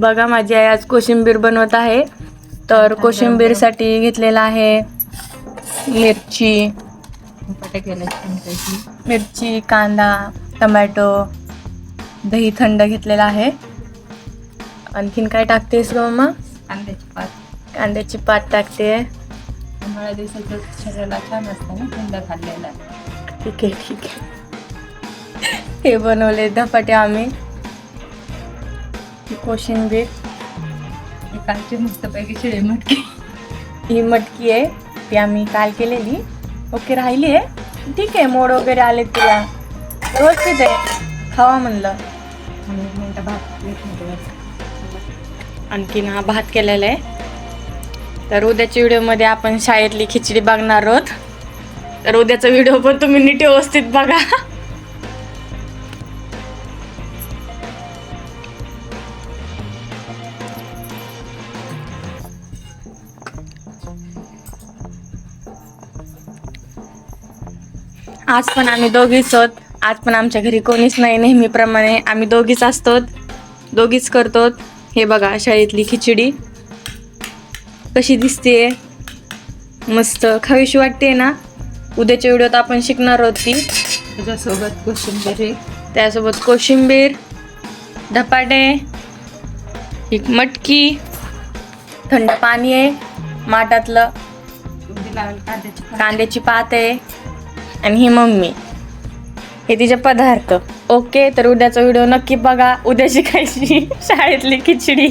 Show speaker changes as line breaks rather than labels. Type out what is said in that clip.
बघा माझी आई आज कोशिंबीर बनवत आहे. तर कोशिंबीरसाठी घेतलेला आहे मिरची, कांदा, टमॅटो, दही थंड घेतलेला आहे. आणखीन काय टाकतेस ग मम्मा? कांद्याची पात टाकते.
उन्हाळ्या दिवसाचं शरीराला छान असतं ना थंड खाल्लेला.
ठीक आहे. हे बनवले धपाटे आम्ही. कोशिंबीर,
कालची मस्तपैकी शिळे मटकी.
ही मटकी आहे ती आम्ही काल केलेली. ओके राहिली आहे. ठीक आहे, मोड वगैरे आले तिला व्यवस्थित आहे. खावा म्हणलं. आणखीन हा भात केलेला आहे. तर उद्याच्या व्हिडिओमध्ये आपण शाळेतली खिचडी बघणार आहोत. तर उद्याचा व्हिडिओ पण तुम्ही नीट व्यवस्थित बघा. आज पण आम्ही दोघीच आहोत. आज पण आमच्या घरी कोणीच नाही. नेहमीप्रमाणे आम्ही दोघीच असतो, दोघीच करतो. हे बघा शाळेतली खिचडी कशी दिसते, मस्त खावीशी वाटते ना. उद्याच्या व्हिडिओत आपण शिकणार आहोत ती.
त्याच्यासोबत कोशिंबीर,
त्यासोबत कोशिंबीर, धपाटे, एक मटकी, थंड पाणी आहे माठातलं, कांद्याची पात आहे आणि ही मम्मी. हे तिचे पदार्थ. ओके, तर उद्याचा व्हिडिओ नक्की बघा. उद्या शिकायची शाळेतली खिचडी.